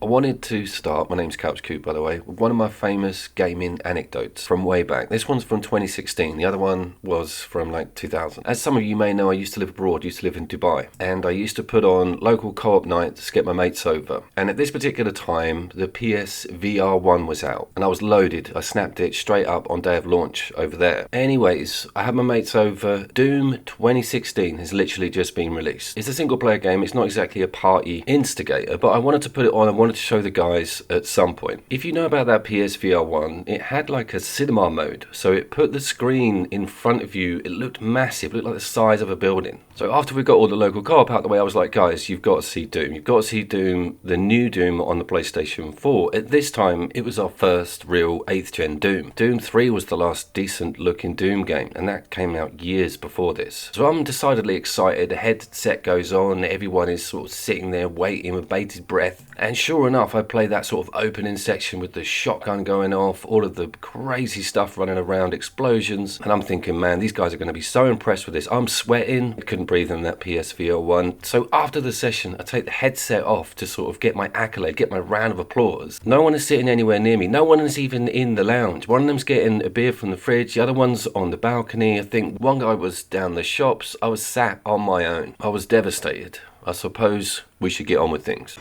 wanted to start, my name's CouchCoop by the way, with one of my famous gaming anecdotes from way back. This one's from 2016, the other one was from like 2000. As some of you may know, I used to live abroad, used to live in Dubai, and I used to put on local co-op nights to get my mates over. And at this particular time, the PS VR1 was out, and I was loaded. I snapped it straight up on day of launch over there. Anyways, I had my mates over. Doom 2016 has literally just been released. It's a single player game, it's not exactly a party instigator, but I wanted to put it on, I wanted to show the guys at some point. If you know about that PSVR 1, it had like a cinema mode, so it put the screen in front of you, it looked massive, it looked like the size of a building. So after we got all the local co-op out the way, I was like, guys, you've got to see Doom. You've got to see Doom, the new Doom on the PlayStation 4. At this time, it was our first real 8th gen Doom. Doom 3 was the last decent looking Doom game, and that came out years before this. So I'm decidedly excited, the headset goes on, everyone is sort of sitting there waiting with bated breath. And sure enough, I play that sort of opening section with the shotgun going off, all of the crazy stuff running around, explosions. And I'm thinking, man, these guys are going to be so impressed with this. I'm sweating. I couldn't breathe in that PSVR 1. So after the session, I take the headset off to sort of get my accolade, get my round of applause. No one is sitting anywhere near me. No one is even in the lounge. One of them's getting a beer from the fridge. The other one's on the balcony. I think one guy was down the shops. I was sat on my own. I was devastated. I suppose we should get on with things.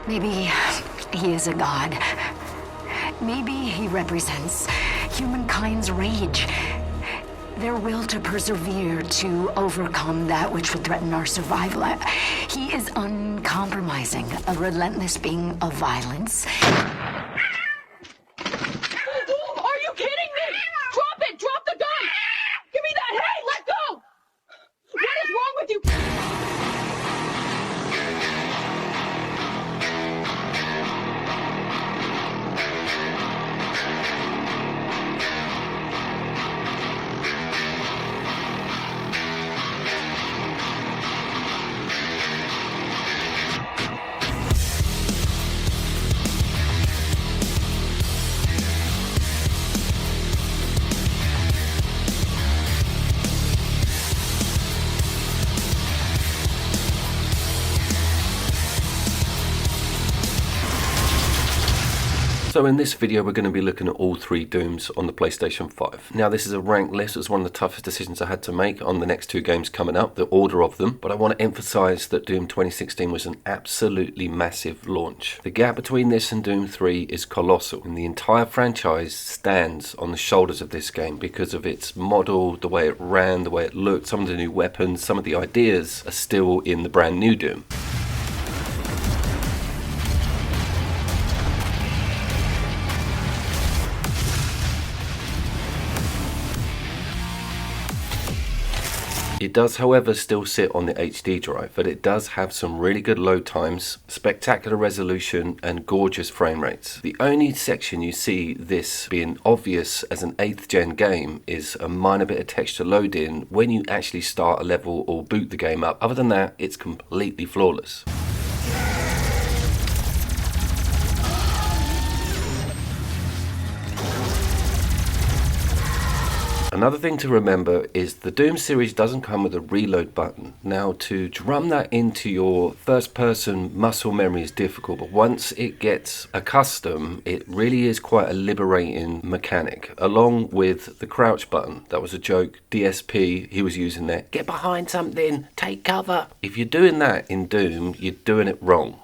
Maybe he is a god. Maybe he represents humankind's rage. Their will to persevere, to overcome that which would threaten our survival. He is uncompromising, a relentless being of violence. Are you kidding me? Drop it! Drop the gun! Give me that! Hey, let go! What is wrong with you? So in this video we're going to be looking at all 3 Dooms on the PlayStation 5. Now this is a ranked list, it's one of the toughest decisions I had to make on the next 2 games coming up, the order of them, but I want to emphasise that Doom 2016 was an absolutely massive launch. The gap between this and Doom 3 is colossal, and the entire franchise stands on the shoulders of this game because of its model, the way it ran, the way it looked, some of the new weapons, some of the ideas are still in the brand new Doom. It does, however, still sit on the HD drive, but it does have some really good load times, spectacular resolution, and gorgeous frame rates. The only section you see this being obvious as an 8th gen game is a minor bit of texture load in when you actually start a level or boot the game up. Other than that, it's completely flawless. Another thing to remember is the Doom series doesn't come with a reload button. Now to drum that into your first person muscle memory is difficult, but once it gets accustomed, it really is quite a liberating mechanic. Along with the crouch button, that was a joke, DSP he was using there. Get behind something, take cover. If you're doing that in Doom, you're doing it wrong.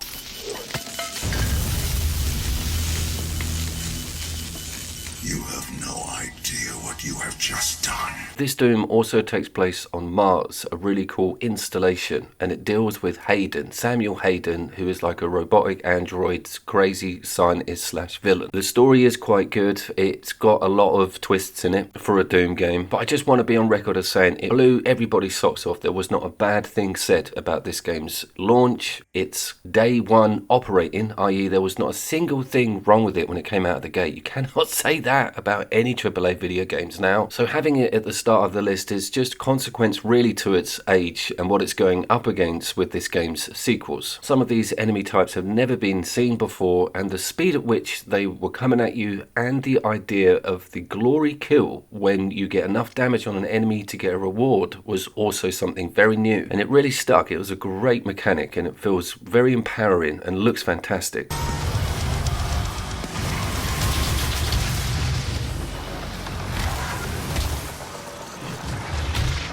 You have no idea what you have just done. This Doom also takes place on Mars, a really cool installation, and it deals with Hayden, Samuel Hayden, who is like a robotic android, crazy scientist slash villain. The story is quite good, it's got a lot of twists in it for a Doom game, but I just want to be on record as saying it blew everybody's socks off. There was not a bad thing said about this game's launch, its day one operating, i.e. there was not a single thing wrong with it when it came out of the gate. You cannot say that about any AAA video games games now, so having it at the start of the list is just consequence really to its age and what it's going up against with this game's sequels. Some of these enemy types have never been seen before, and the speed at which they were coming at you and the idea of the glory kill when you get enough damage on an enemy to get a reward was also something very new, and it really stuck. It was a great mechanic and it feels very empowering and looks fantastic.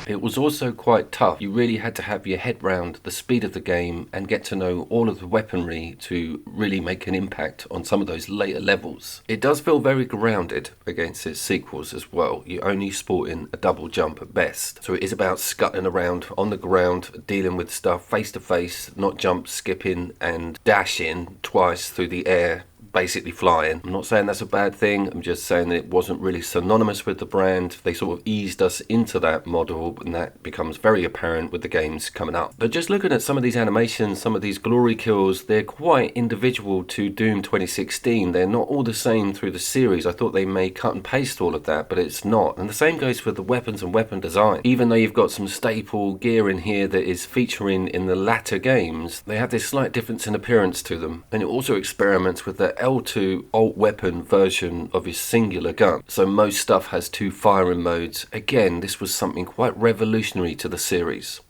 It was also quite tough. You really had to have your head round the speed of the game and get to know all of the weaponry to really make an impact on some of those later levels. It does feel very grounded against its sequels as well. You're only sporting a double jump at best. So it is about scuttling around on the ground, dealing with stuff face to face, not jump, skipping and dashing twice through the air, basically flying. I'm not saying that's a bad thing, I'm just saying that it wasn't really synonymous with the brand. They sort of eased us into that model, and that becomes very apparent with the games coming up. But just looking at some of these animations, some of these glory kills, they're quite individual to Doom 2016. They're not all the same through the series. I thought they may cut and paste all of that, but it's not. And the same goes for the weapons and weapon design. Even though you've got some staple gear in here that is featuring in the latter games, they have this slight difference in appearance to them. And it also experiments with the L2 alt weapon version of his singular gun. So most stuff has two firing modes. Again, this was something quite revolutionary to the series.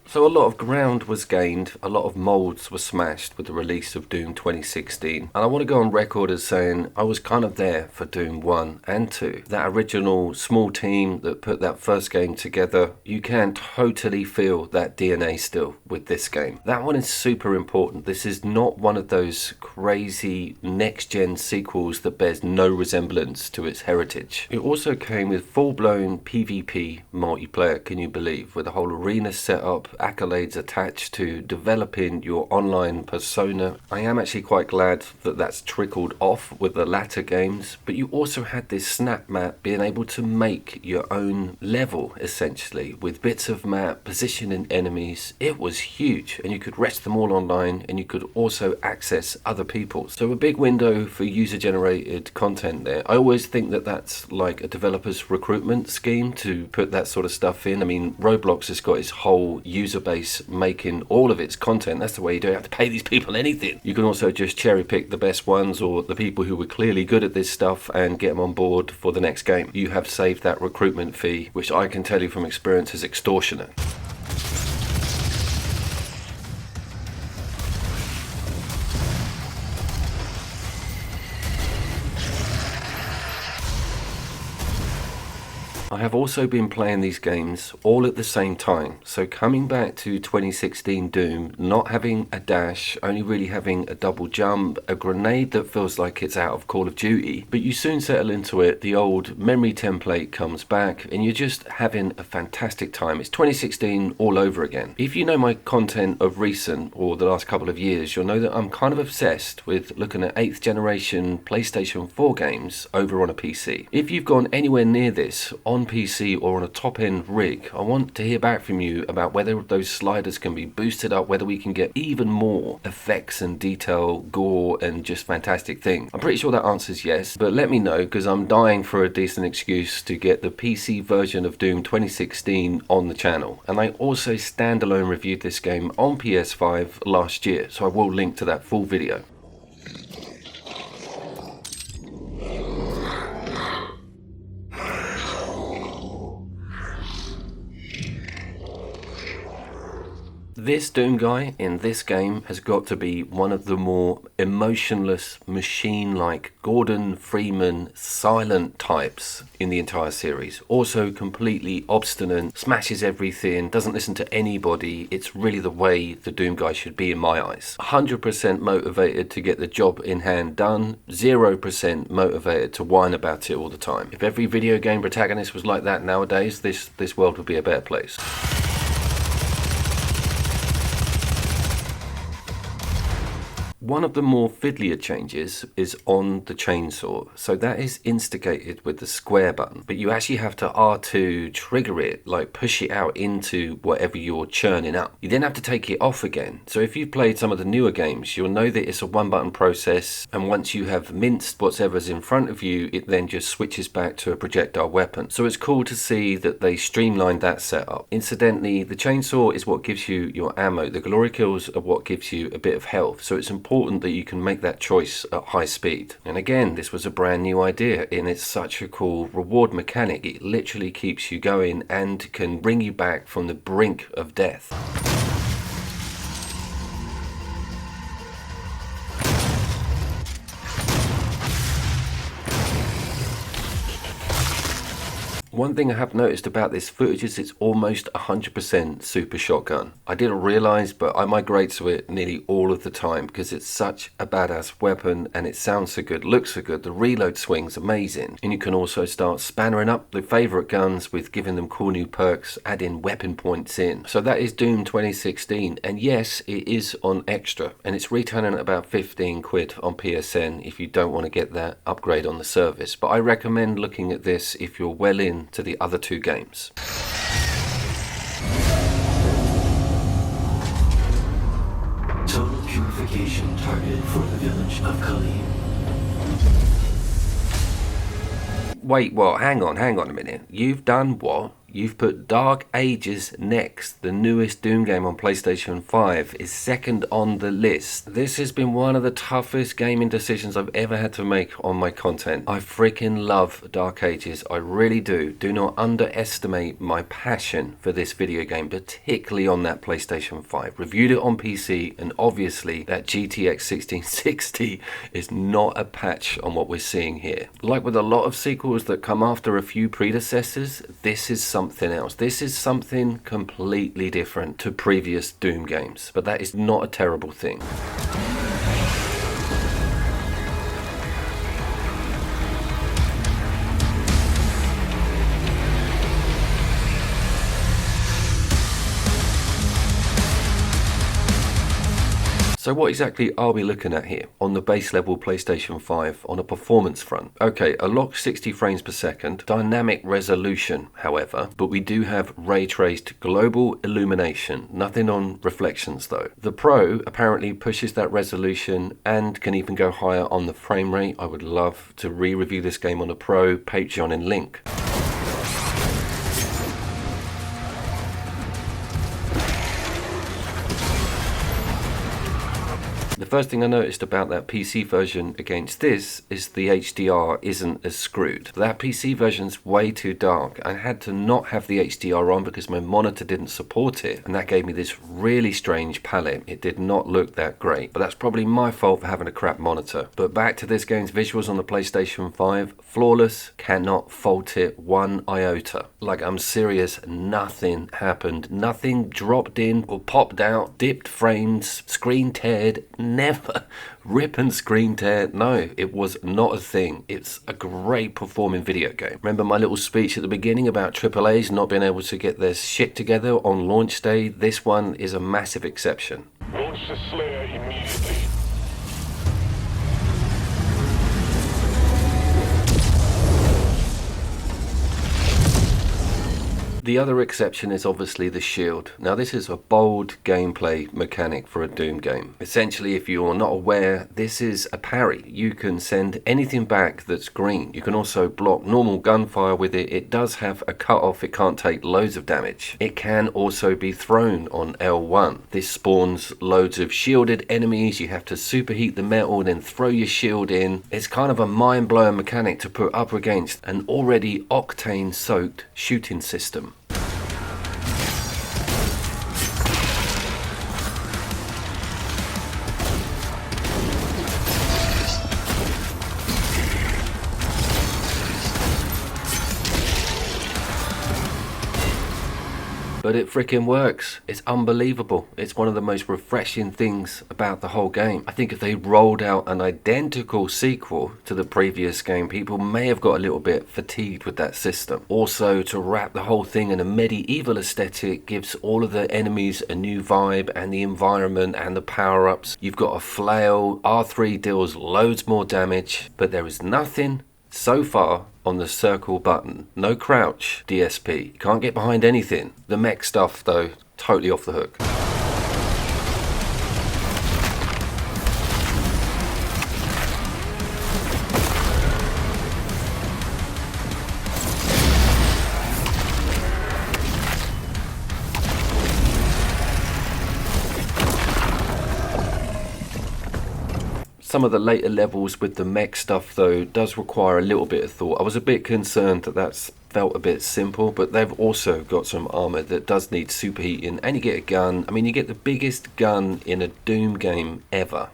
So a lot of ground was gained, a lot of molds were smashed with the release of Doom 2016. And I want to go on record as saying I was kind of there for Doom 1 and 2. That original small team that put that first game together, you can totally feel that DNA still with this game. That one is super important. This is not one of those crazy next-gen sequels that bears no resemblance to its heritage. It also came with full-blown PvP multiplayer, can you believe, with a whole arena setup, accolades attached to developing your online persona. I am actually quite glad that that's trickled off with the latter games, but you also had this snap map, being able to make your own level essentially with bits of map, positioning enemies. It was huge, and you could rest them all online, and you could also access other people. So a big window for user generated content there. I always think that that's like a developer's recruitment scheme to put that sort of stuff in. I mean, Roblox has got its whole user base making all of its content. That's the way. You don't have to pay these people anything. You can also just cherry pick the best ones or the people who were clearly good at this stuff and get them on board for the next game. You have saved that recruitment fee, which I can tell you from experience is extortionate. I have also been playing these games all at the same time. So coming back to 2016 Doom, not having a dash, only really having a double jump, a grenade that feels like it's out of Call of Duty, but you soon settle into it, the old memory template comes back, and you're just having a fantastic time. It's 2016 all over again. If you know my content of recent or the last couple of years, you'll know that I'm kind of obsessed with looking at 8th generation PlayStation 4 games over on a PC. If you've gone anywhere near this on PC or on a top-end rig, I want to hear back from you about whether those sliders can be boosted up, whether we can get even more effects and detail, gore and just fantastic things. I'm pretty sure that answer's yes, but let me know, because I'm dying for a decent excuse to get the PC version of Doom 2016 on the channel. And I also standalone reviewed this game on PS5 last year, so I will link to that full video. This Doom guy in this game has got to be one of the more emotionless, machine-like Gordon Freeman silent types in the entire series. Also completely obstinate, smashes everything, doesn't listen to anybody. It's really the way the Doom guy should be in my eyes. 100% motivated to get the job in hand done, 0% motivated to whine about it all the time. If every video game protagonist was like that nowadays, this world would be a better place. One of the more fiddlier changes is on the chainsaw. So that is instigated with the square button, but you actually have to R2 trigger it, like push it out into whatever you're churning up. You then have to take it off again. So if you've played some of the newer games, you'll know that it's a one button process, and once you have minced whatever's in front of you, it then just switches back to a projectile weapon. So it's cool to see that they streamlined that setup. Incidentally, the chainsaw is what gives you your ammo. The glory kills are what gives you a bit of health. So it's important that you can make that choice at high speed. And again, this was a brand new idea, and it's such a cool reward mechanic. It literally keeps you going and can bring you back from the brink of death. One thing I have noticed about this footage is it's almost 100% super shotgun. I didn't realise, but I migrate to it nearly all of the time because it's such a badass weapon and it sounds so good, looks so good, the reload swing's amazing. And you can also start spannering up the favourite guns with giving them cool new perks, adding weapon points in. So that is Doom 2016, and yes, it is on Extra, and it's retailing at about 15 quid on PSN if you don't want to get that upgrade on the service. But I recommend looking at this if you're well in to the other two games. Total purification targeted for the village of Khalid. Wait, what? Hang on a minute. You've done what? You've put Dark Ages next. The newest Doom game on PlayStation 5 is second on the list. This has been one of the toughest gaming decisions I've ever had to make on my content. I freaking love Dark Ages. I really do. Do not underestimate my passion for this video game, particularly on that PlayStation 5. Reviewed it on PC, and obviously that GTX 1660 is not a patch on what we're seeing here. Like with a lot of sequels that come after a few predecessors, this is something else. This is something completely different to previous Doom games, but that is not a terrible thing. So what exactly are we looking at here on the base level PlayStation 5 on a performance front? Okay, a locked 60 frames per second, dynamic resolution however, but we do have ray traced global illumination, nothing on reflections though. The Pro apparently pushes that resolution and can even go higher on the frame rate. I would love to re-review this game on a Pro, Patreon in link. The first thing I noticed about that PC version against this is the HDR isn't as screwed. That PC version's way too dark. I had to not have the HDR on because my monitor didn't support it, and that gave me this really strange palette. It did not look that great, but that's probably my fault for having a crap monitor. But back to this game's visuals on the PlayStation 5, flawless, cannot fault it one iota. Like, I'm serious, nothing happened. Nothing dropped in or popped out, dipped frames, screen teared, never. Rip and screen tear, no, it was not a thing. It's a great performing video game. Remember my little speech at the beginning about AAA's not being able to get their shit together on launch day? This one is a massive exception. Launch the Slayer immediately. The other exception is obviously the shield. Now this is a bold gameplay mechanic for a Doom game. Essentially, if you're not aware, this is a parry. You can send anything back that's green. You can also block normal gunfire with it. It does have a cutoff, it can't take loads of damage. It can also be thrown on L1. This spawns loads of shielded enemies. You have to superheat the metal and then throw your shield in. It's kind of a mind-blowing mechanic to put up against an already octane-soaked shooting system. but it freaking works. It's unbelievable. It's one of the most refreshing things about the whole game. I think if they rolled out an identical sequel to the previous game, people may have got a little bit fatigued with that system. Also, to wrap the whole thing in a medieval aesthetic gives all of the enemies a new vibe, and the environment and the power-ups. You've got a flail. R3 deals loads more damage, but there is nothing so far on the circle button. No crouch DSP. You can't get behind anything. The mech stuff though, totally off the hook. Some of the later levels with the mech stuff though does require a little bit of thought. I was a bit concerned that that's felt a bit simple, but they've also got some armor that does need superheating, and you get a gun. I mean, you get the biggest gun in a Doom game ever.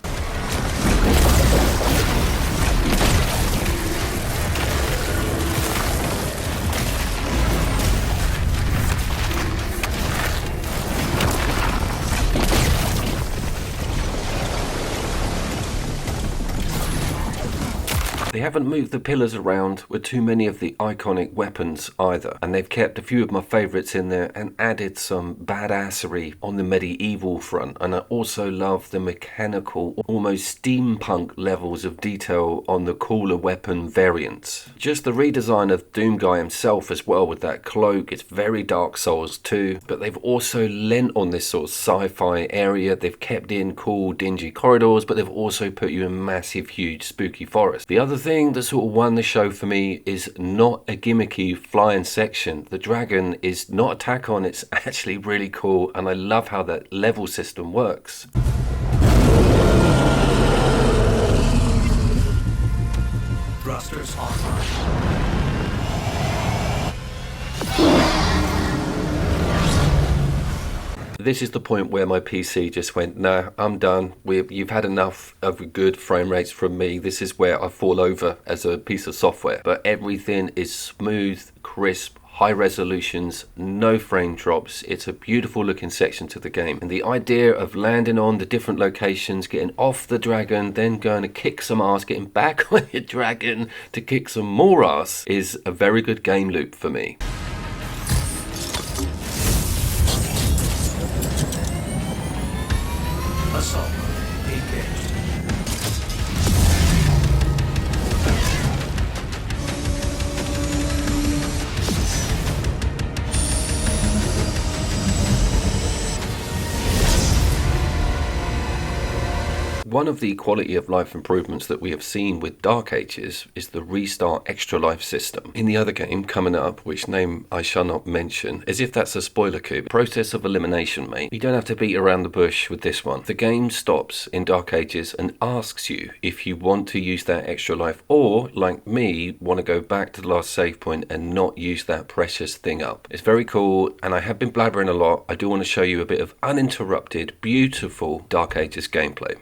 They haven't moved the pillars around with too many of the iconic weapons either, and they've kept a few of my favourites in there and added some badassery on the medieval front. And I also love the mechanical, almost steampunk levels of detail on the cooler weapon variants. Just the redesign of Doom Guy himself as well, with that cloak. It's very Dark Souls too, but they've also lent on this sort of sci-fi area. They've kept in cool dingy corridors, but they've also put you in massive huge spooky forests. The other thing that sort of won the show for me is not a gimmicky flying section. The dragon is not a tack on, it's actually really cool, and I love how that level system works. Thrusters online. This is the point where my PC just went, nah, I'm done. You've had enough of good frame rates from me. This is where I fall over as a piece of software. But everything is smooth, crisp, high resolutions, no frame drops. It's a beautiful looking section to the game. And the idea of landing on the different locations, getting off the dragon, then going to kick some ass, getting back on your dragon to kick some more ass is a very good game loop for me. Assault mode engaged. One of the quality of life improvements that we have seen with Dark Ages is the restart extra life system. In the other game coming up, which name I shall not mention, as if that's a spoiler cube, process of elimination, mate. You don't have to beat around the bush with this one. The game stops in Dark Ages and asks you if you want to use that extra life, or, like me, want to go back to the last save point and not use that precious thing up. It's very cool, and I have been blabbering a lot. I do want to show you a bit of uninterrupted, beautiful Dark Ages gameplay.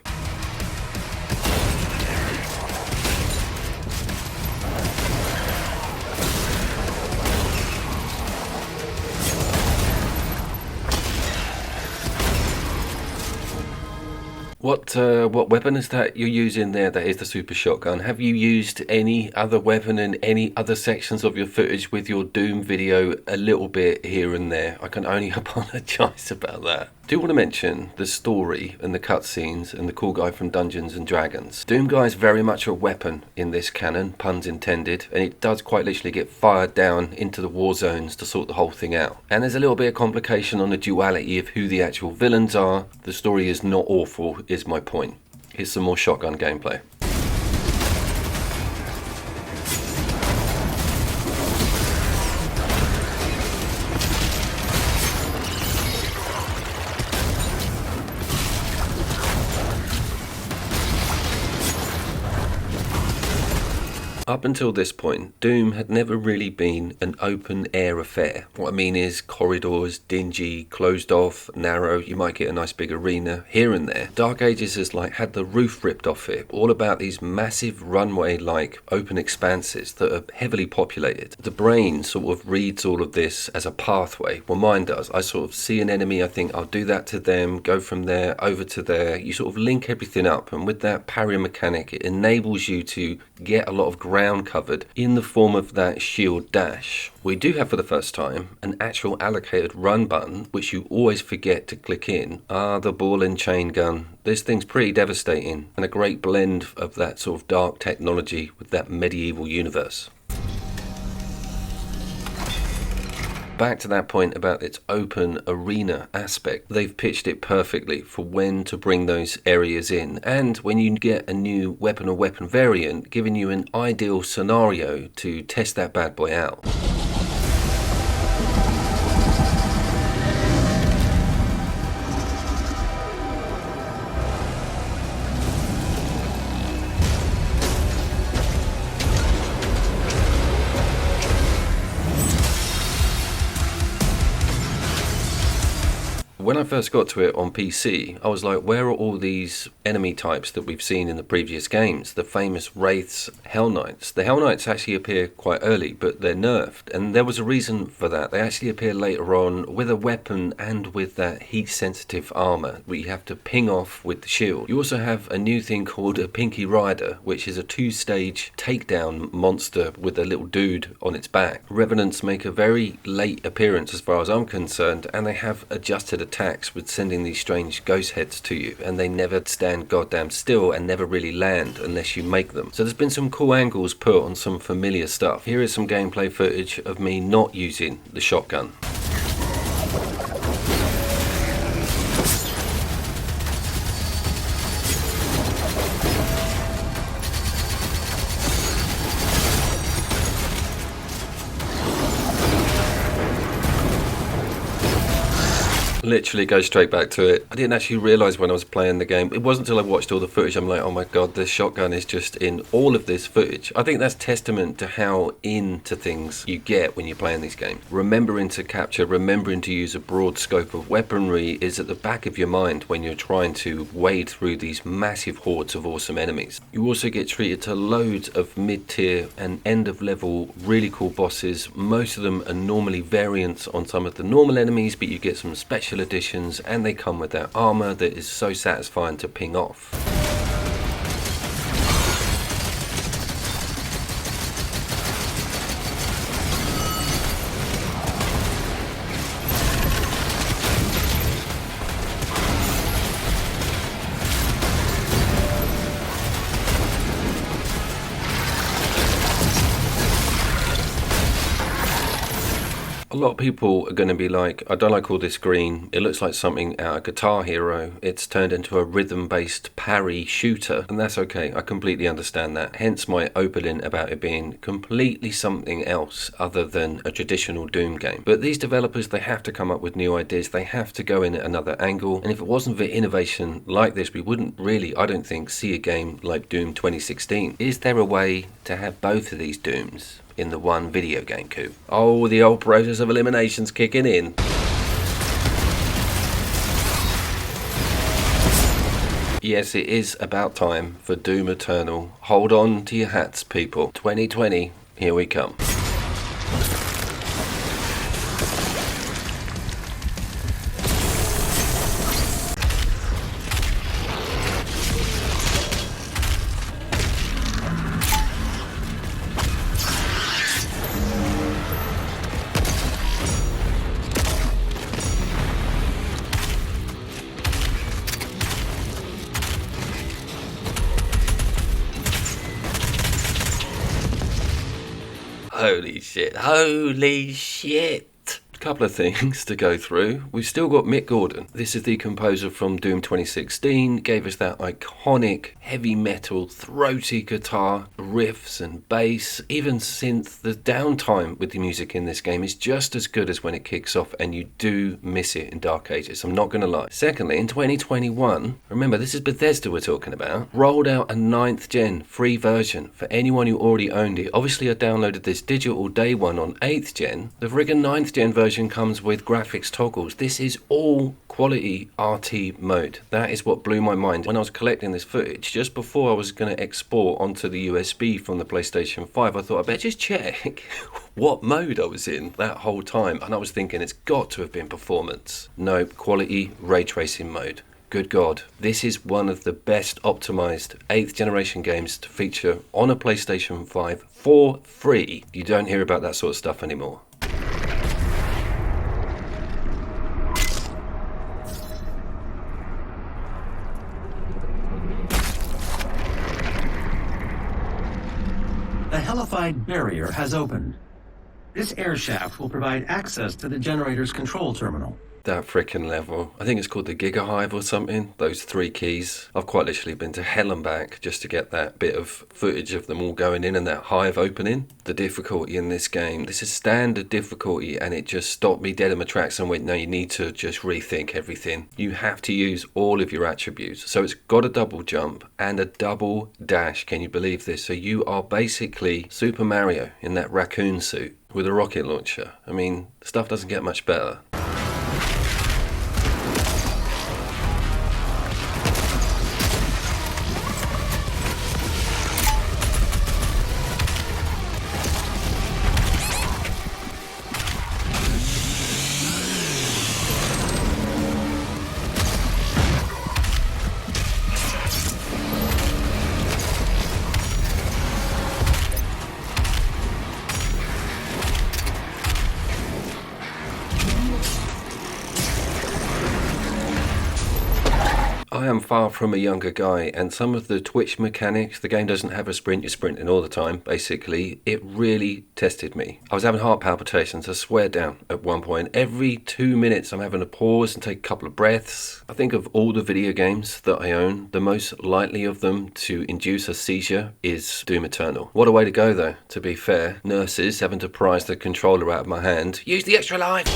What weapon is that you're using there? That is the super shotgun. Have you used any other weapon in any other sections of your footage with your Doom video? A little bit here and there. I can only apologise about that. I do want to mention the story and the cutscenes and the cool guy from Dungeons and Dragons. Doom Guy is very much a weapon in this canon, puns intended, and it does quite literally get fired down into the war zones to sort the whole thing out. And there's a little bit of complication on the duality of who the actual villains are. The story is not awful, is my point. Here's some more shotgun gameplay. Up until this point, Doom had never really been an open air affair. What I mean is corridors, dingy, closed off, narrow, you might get a nice big arena here and there. Dark Ages has like had the roof ripped off it, all about these massive runway like open expanses that are heavily populated. The brain sort of reads all of this as a pathway. Well, mine does. I sort of see an enemy, I think I'll do that to them, go from there over to there. You sort of link everything up, and with that parry mechanic it enables you to get a lot of ground covered in the form of that shield dash. We do have for the first time an actual allocated run button, which you always forget to click in. The ball and chain gun. This thing's pretty devastating, and a great blend of that sort of dark technology with that medieval universe. Back to that point about its open arena aspect, they've pitched it perfectly for when to bring those areas in, and when you get a new weapon or weapon variant, giving you an ideal scenario to test that bad boy out. When I first got to it on PC, I was like, where are all these enemy types that we've seen in the previous games? The famous Wraiths, Hell Knights. The Hell Knights actually appear quite early, but they're nerfed. And there was a reason for that. They actually appear later on with a weapon and with that heat-sensitive armor, where you have to ping off with the shield. You also have a new thing called a Pinky Rider, which is a 2-stage takedown monster with a little dude on its back. Revenants make a very late appearance as far as I'm concerned, and they have adjusted attacks with sending these strange ghost heads to you, and they never stand goddamn still and never really land unless you make them. So there's been some cool angles put on some familiar stuff. Here is some gameplay footage of me not using the shotgun. Literally go straight back to it. I didn't actually realise when I was playing the game. It wasn't until I watched all the footage I'm like, oh my god, this shotgun is just in all of this footage. I think that's testament to how into things you get when you're playing these games. Remembering to capture, remembering to use a broad scope of weaponry is at the back of your mind when you're trying to wade through these massive hordes of awesome enemies. You also get treated to loads of mid-tier and end-of-level really cool bosses. Most of them are normally variants on some of the normal enemies, but you get some special editions, and they come with that armor that is so satisfying to ping off. A lot of people are going to be like, I don't like all this green, it looks like something out of Guitar Hero, it's turned into a rhythm-based parry shooter, and that's okay, I completely understand that, hence my opening about it being completely something else other than a traditional Doom game. But these developers, they have to come up with new ideas, they have to go in at another angle, and if it wasn't for innovation like this, we wouldn't really, I don't think, see a game like Doom 2016. Is there a way to have both of these Dooms in the one video game, Coop? Oh, the old process of elimination's kicking in. Yes, it is about time for Doom Eternal. Hold on to your hats, people. 2020, here we come. Holy shit, holy shit. Couple of things to go through. We've still got Mick Gordon. This is the composer from Doom 2016, gave us that iconic heavy metal throaty guitar, riffs and bass, even synth. The downtime with the music in this game is just as good as when it kicks off, and you do miss it in Dark Ages, I'm not going to lie. Secondly, in 2021, remember this is Bethesda we're talking about, rolled out a 9th gen free version for anyone who already owned it. Obviously I downloaded this digital day one on 8th gen. The friggin' 9th gen version comes with graphics toggles. This is all quality RT mode. That is what blew my mind when I was collecting this footage. Just before I was going to export onto the USB from the PlayStation 5, I thought I better just check what mode I was in that whole time, and I was thinking it's got to have been performance. Nope, quality ray tracing mode. Good God, this is one of the best optimized 8th generation games to feature on a PlayStation 5 for free. You don't hear about that sort of stuff anymore. The hellified barrier has opened. This air shaft will provide access to the generator's control terminal. That frickin' level. I think it's called the Giga Hive or something. Those 3 keys. I've quite literally been to hell and back just to get that bit of footage of them all going in and that hive opening. The difficulty in this game, this is standard difficulty, and it just stopped me dead in my tracks and went, no, you need to just rethink everything. You have to use all of your attributes. So it's got a double jump and a double dash. Can you believe this? So you are basically Super Mario in that raccoon suit with a rocket launcher. I mean, stuff doesn't get much better. I am far from a younger guy, and some of the twitch mechanics, the game doesn't have a sprint, you're sprinting all the time, basically. It really tested me. I was having heart palpitations, I swear down, at one point. Every 2 minutes I'm having to pause and take a couple of breaths. I think of all the video games that I own, the most likely of them to induce a seizure is Doom Eternal. What a way to go though, to be fair. Nurses having to prise the controller out of my hand. Use the extra life!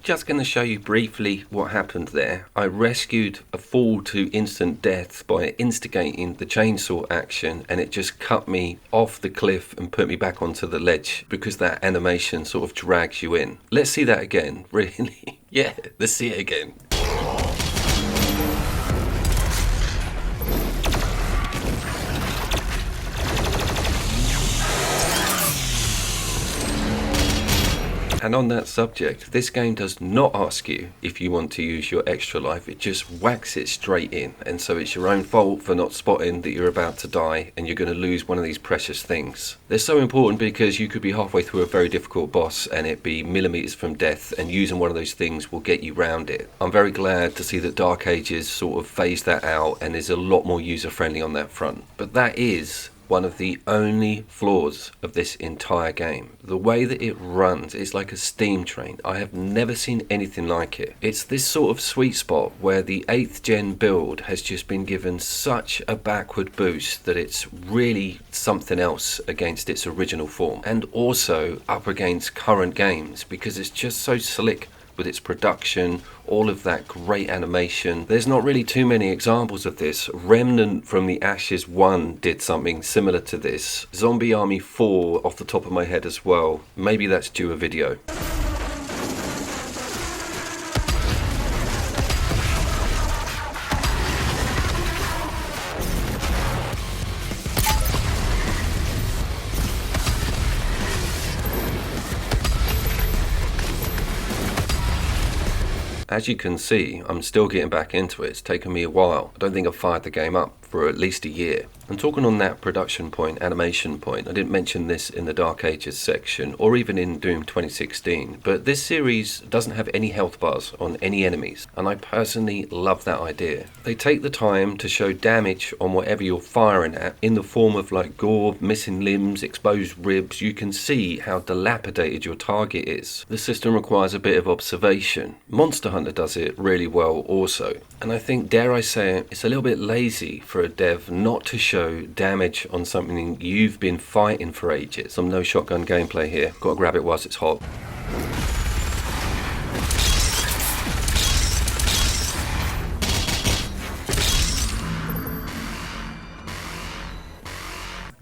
Just going to show you briefly what happened there. I rescued a fall to instant death by instigating the chainsaw action, and it just cut me off the cliff and put me back onto the ledge because that animation sort of drags you in. Let's see that again, really. Yeah, let's see it again. And on that subject, this game does not ask you if you want to use your extra life, it just whacks it straight in. And so it's your own fault for not spotting that you're about to die and you're going to lose one of these precious things. They're so important because you could be halfway through a very difficult boss and it be millimeters from death, and using one of those things will get you round it. I'm very glad to see that Dark Ages sort of phased that out and is a lot more user friendly on that front. But that is one of the only flaws of this entire game. The way that it runs is like a steam train. I have never seen anything like it. It's this sort of sweet spot where the 8th gen build has just been given such a backward boost that it's really something else against its original form, and also up against current games because it's just so slick with its production, all of that great animation. There's not really too many examples of this. Remnant from the Ashes 1 did something similar to this. Zombie Army 4 off the top of my head as well. Maybe that's due a video. As you can see, I'm still getting back into it. It's taken me a while. I don't think I've fired the game up for at least a year. And talking on that production point, animation point, I didn't mention this in the Dark Ages section or even in Doom 2016, but this series doesn't have any health bars on any enemies, and I personally love that idea. They take the time to show damage on whatever you're firing at in the form of like gore, missing limbs, exposed ribs. You can see how dilapidated your target is. The system requires a bit of observation. Monster Hunter does it really well also, and I think, dare I say it, it's a little bit lazy for a dev not to show damage on something you've been fighting for ages. Some no shotgun gameplay here. Gotta grab it whilst it's hot.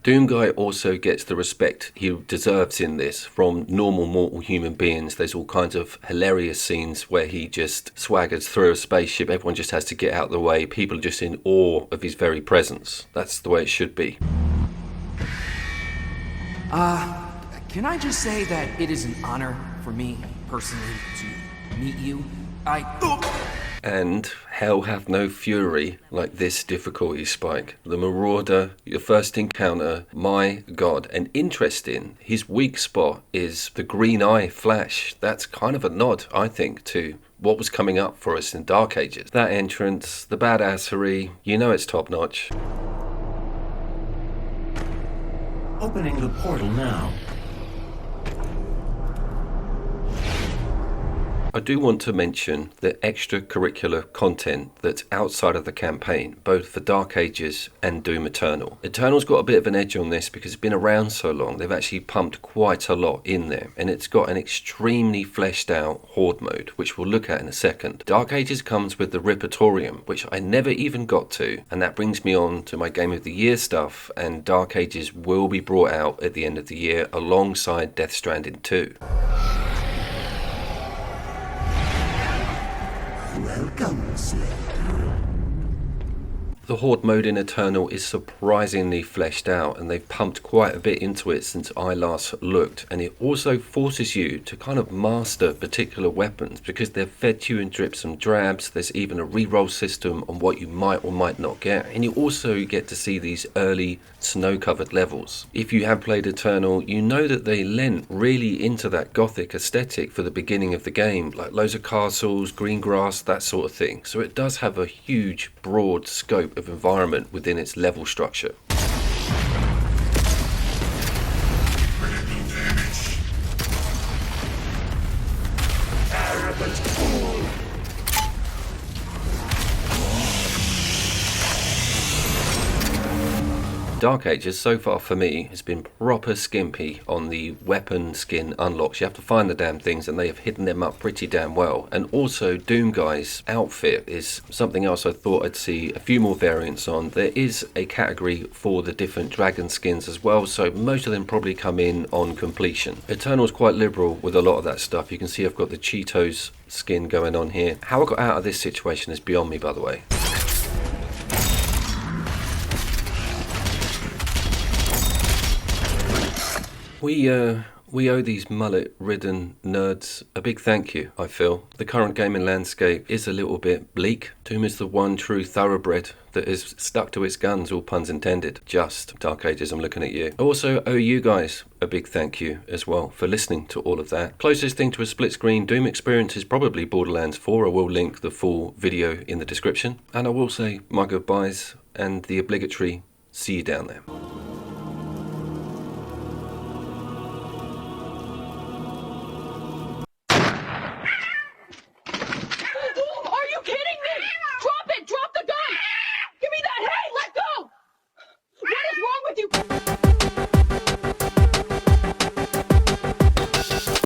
Doom Guy also gets the respect he deserves in this from normal mortal human beings. There's all kinds of hilarious scenes where he just swaggers through a spaceship. Everyone just has to get out of the way. People are just in awe of his very presence. That's the way it should be. Can I just say that it is an honor for me, personally, to meet you? And hell hath no fury like this difficulty spike. The Marauder, your first encounter, my god. And interesting, his weak spot is the green eye flash. That's kind of a nod, I think, to what was coming up for us in Dark Ages. That entrance, the badassery, you know it's top notch. Opening the portal now. I do want to mention the extracurricular content that's outside of the campaign, both for Dark Ages and Doom Eternal. Eternal's got a bit of an edge on this because it's been around so long. They've actually pumped quite a lot in there, and it's got an extremely fleshed out horde mode, which we'll look at in a second. Dark Ages comes with the Repertorium, which I never even got to, and that brings me on to my Game of the Year stuff, and Dark Ages will be brought out at the end of the year alongside Death Stranding 2. Welcome, Slayer. The Horde mode in Eternal is surprisingly fleshed out, and they've pumped quite a bit into it since I last looked, and it also forces you to kind of master particular weapons because they're fed to you in drips and drabs. There's even a reroll system on what you might or might not get, and you also get to see these early snow-covered levels. If you have played Eternal, you know that they lent really into that gothic aesthetic for the beginning of the game, like loads of castles, green grass, that sort of thing. So it does have a huge, broad scope of environment within its level structure. Critical damage. Arrogant fool. Dark Ages so far for me has been proper skimpy on the weapon skin unlocks. You have to find the damn things, and they have hidden them up pretty damn well. And also Doom Guy's outfit is something else I thought I'd see a few more variants on. There is a category for the different dragon skins as well, so most of them probably come in on completion. Eternal's quite liberal with a lot of that stuff. You can see I've got the Cheetos skin going on here. How I got out of this situation is beyond me, by the way. We owe these mullet-ridden nerds a big thank you, I feel. The current gaming landscape is a little bit bleak. Doom is the one true thoroughbred that is stuck to its guns, all puns intended. Just Dark Ages, I'm looking at you. I also owe you guys a big thank you as well for listening to all of that. Closest thing to a split screen Doom experience is probably Borderlands 4. I will link the full video in the description. And I will say my goodbyes and the obligatory see you down there.